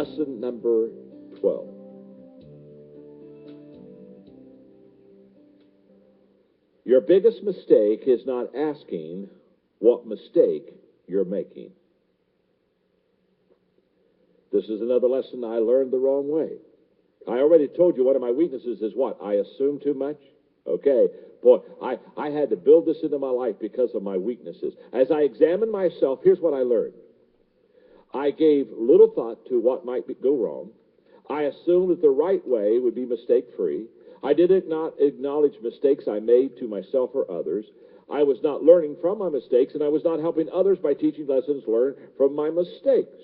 Lesson number 12. Your biggest mistake is not asking what mistake you're making. This is another lesson I learned the wrong way. I already told you one of my weaknesses is what? I assume too much. Okay, boy, I had to build this into my life because of my weaknesses. As I examined myself, here's what I learned. I gave little thought to what might go wrong. I assumed that the right way would be mistake-free. I did not acknowledge mistakes I made to myself or others. I was not learning from my mistakes, and I was not helping others by teaching lessons learned from my mistakes.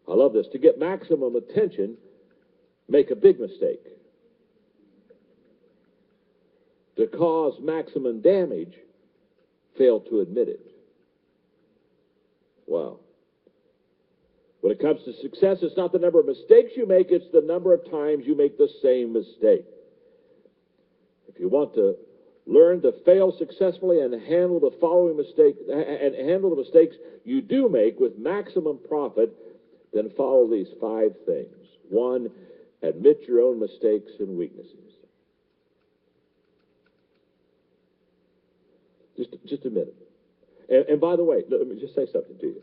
I love this. To get maximum attention, make a big mistake. To cause maximum damage, fail to admit it. Wow. When it comes to success, it's not the number of mistakes you make, it's the number of times you make the same mistake. If you want to learn to fail successfully and handle the following mistake and handle the mistakes you do make with maximum profit, then follow these 5 things. 1, admit your own mistakes and weaknesses. Just admit it. And by the way, let me just say something to you.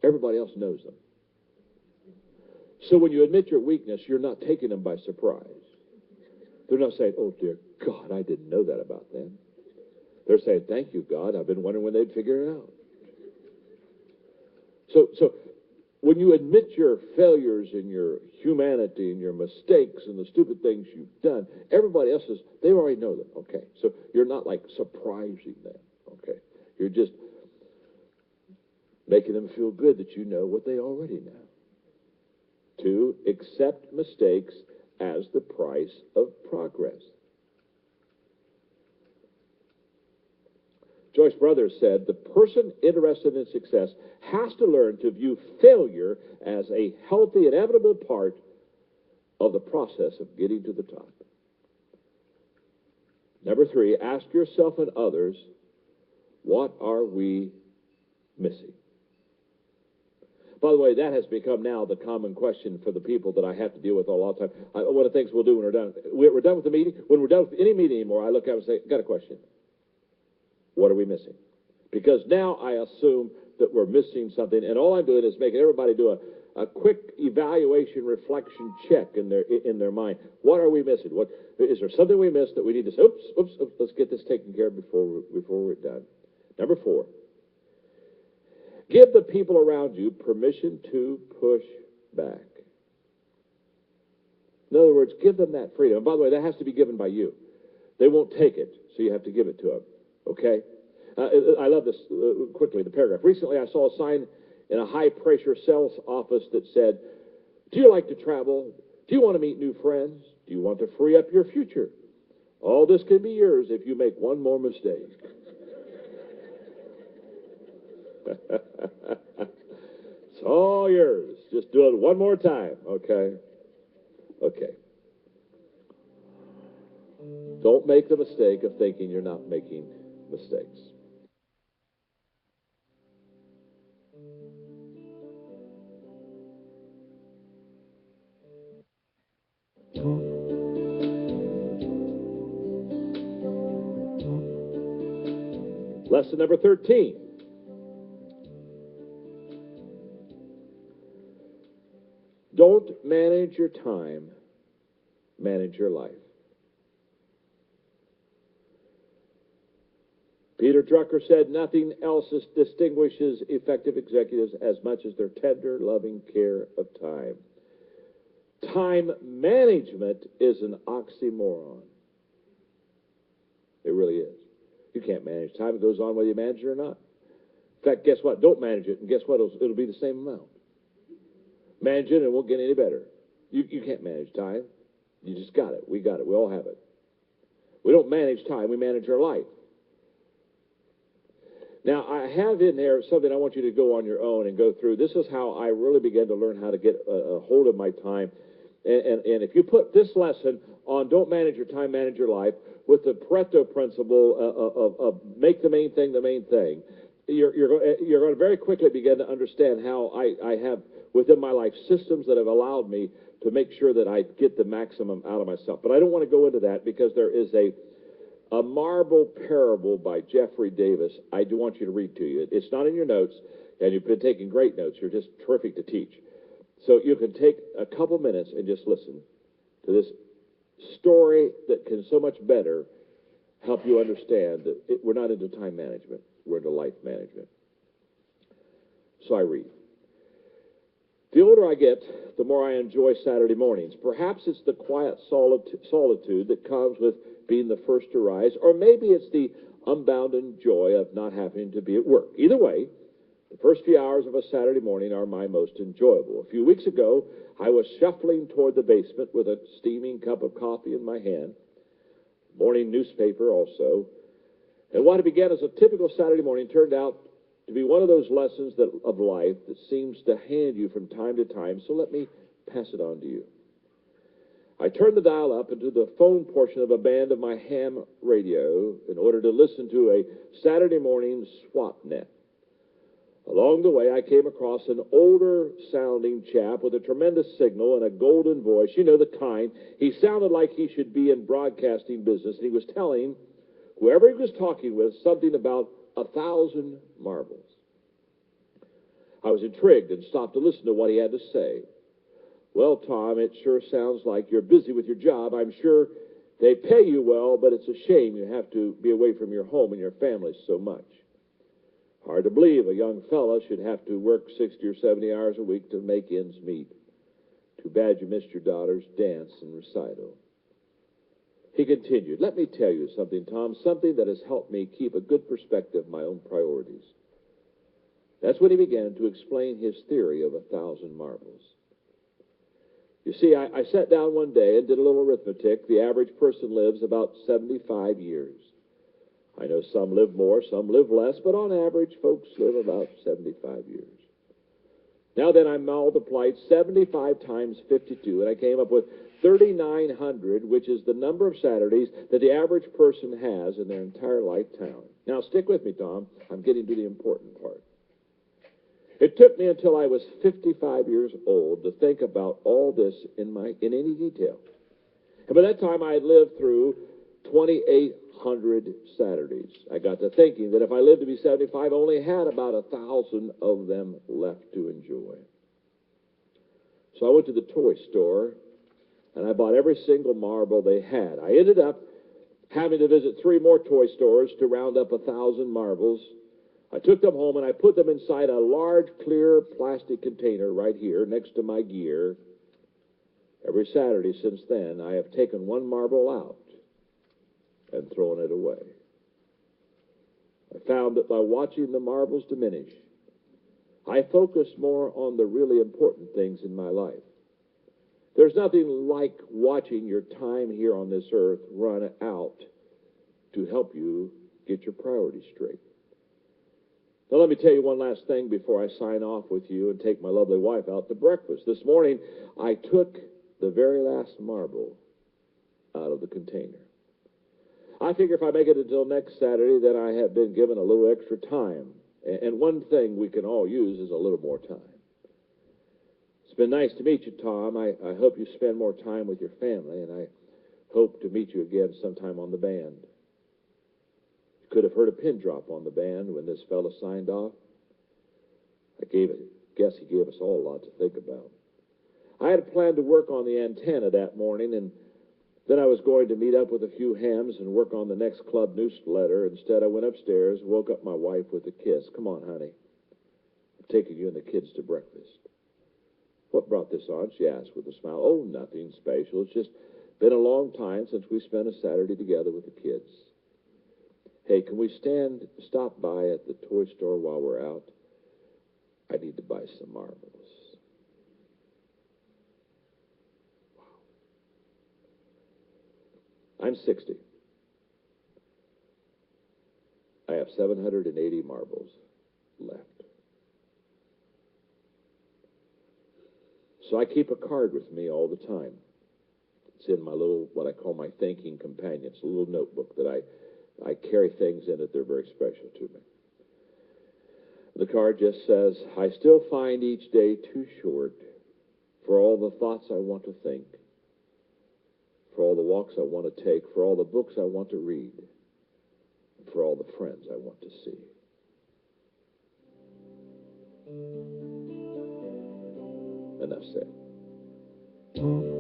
Everybody else knows them. So when you admit your weakness, you're not taking them by surprise. They're not saying, oh, dear God, I didn't know that about them. They're saying, thank you, God. I've been wondering when they'd figure it out. So when you admit your failures and your humanity and your mistakes and the stupid things you've done, everybody else they already know them. Okay, so you're not like surprising them. Okay, you're just making them feel good that you know what they already know. 2, accept mistakes as the price of progress. Joyce Brothers said, the person interested in success has to learn to view failure as a healthy, inevitable part of the process of getting to the top. Number 3, ask yourself and others, what are we missing? By the way, that has become now the common question for the people that I have to deal with a lot of time. One of the things we'll do when we're done with the meeting, when we're done with any meeting anymore, I look at them and say, got a question. What are we missing? Because now I assume that we're missing something, and all I'm doing is making everybody do a quick evaluation, reflection check in their mind. What are we missing? What is there something we missed that we need to say, oops, let's get this taken care of before we're done. Number 4, give the people around you permission to push back. In other words, give them that freedom. And by the way, that has to be given by you. They won't take it, so you have to give it to them. Okay? I love this quickly, the paragraph. Recently, I saw a sign in a high-pressure sales office that said, do you like to travel? Do you want to meet new friends? Do you want to free up your future? All this can be yours if you make one more mistake. It's all yours. Just do it one more time, okay? Okay. Don't make the mistake of thinking you're not making mistakes. Lesson number 13. Don't manage your time, manage your life. Peter Drucker said, nothing else distinguishes effective executives as much as their tender, loving care of time. Time management is an oxymoron. It really is. You can't manage time. It goes on whether you manage it or not. In fact, guess what? Don't manage it, and guess what? It'll be the same amount. Manage it, and it won't get any better. You can't manage time. You just got it. We got it. We all have it. We don't manage time. We manage our life. Now, I have in there something I want you to go on your own and go through. This is how I really began to learn how to get a hold of my time. And if you put this lesson on don't manage your time, manage your life, with the Pareto principle of make the main thing the main thing, you're going to very quickly begin to understand how I have within my life systems that have allowed me to make sure that I get the maximum out of myself. But I don't want to go into that because there is a marble parable by Jeffrey Davis I do want you to read to you. It's not in your notes, and you've been taking great notes. You're just terrific to teach. So you can take a couple minutes and just listen to this story that can so much better help you understand that we're not into time management. We're into life management. So I read. The older I get, the more I enjoy Saturday mornings. Perhaps it's the quiet solitude that comes with being the first to rise, or maybe it's the unbounded joy of not having to be at work. Either way, the first few hours of a Saturday morning are my most enjoyable. A few weeks ago, I was shuffling toward the basement with a steaming cup of coffee in my hand, morning newspaper also, and what began as a typical Saturday morning turned out to be one of those lessons of life that seems to hand you from time to time, so let me pass it on to you. I turned the dial up into the phone portion of a band of my ham radio in order to listen to a Saturday morning swap net. Along the way, I came across an older-sounding chap with a tremendous signal and a golden voice, you know, the kind. He sounded like he should be in broadcasting business, and he was telling whoever he was talking with something about 1,000 marbles. I was intrigued and stopped to listen to what he had to say. Well, Tom, it sure sounds like you're busy with your job. I'm sure they pay you well, but it's a shame you have to be away from your home and your family so much. Hard to believe a young fella should have to work 60 or 70 hours a week to make ends meet. Too bad you missed your daughter's dance and recital. He continued, let me tell you something, Tom, something that has helped me keep a good perspective of my own priorities. That's when he began to explain his theory of 1,000 marbles. You see, I sat down one day and did a little arithmetic. The average person lives about 75 years. I know some live more, some live less, but on average, folks live about 75 years. Now then, I multiplied 75 times 52, and I came up with 3,900, which is the number of Saturdays that the average person has in their entire lifetime. Now, stick with me, Tom. I'm getting to the important part. It took me until I was 55 years old to think about all this in any detail. And by that time, I had lived through 2,800 Saturdays. I got to thinking that if I lived to be 75, I only had about 1,000 of them left to enjoy. So I went to the toy store, and I bought every single marble they had. I ended up having to visit 3 more toy stores to round up 1,000 marbles. I took them home, and I put them inside a large, clear plastic container right here next to my gear. Every Saturday since then, I have taken 1 marble out and thrown it away. I found that by watching the marbles diminish, I focused more on the really important things in my life. There's nothing like watching your time here on this earth run out to help you get your priorities straight. Now, let me tell you one last thing before I sign off with you and take my lovely wife out to breakfast. This morning, I took the very last marble out of the container. I figure if I make it until next Saturday, then I have been given a little extra time. And one thing we can all use is a little more time. It's been nice to meet you, Tom. I hope you spend more time with your family, and I hope to meet you again sometime on the band. You could have heard a pin drop on the band when this fella signed off. Guess he gave us all a lot to think about. I had planned to work on the antenna that morning, and then I was going to meet up with a few hams and work on the next club newsletter. Instead, I went upstairs, woke up my wife with a kiss. Come on, honey. I'm taking you and the kids to breakfast. What brought this on? She asked with a smile. Oh, nothing special. It's just been a long time since we spent a Saturday together with the kids. Hey, can we stop by at the toy store while we're out? I need to buy some marbles. I'm 60. I have 780 marbles left. So I keep a card with me all the time. It's in my little, what I call my thinking companion. It's a little notebook that I carry things in that they're very special to me. The card just says, I still find each day too short for all the thoughts I want to think, for all the walks I want to take, for all the books I want to read, and for all the friends I want to see. Enough said.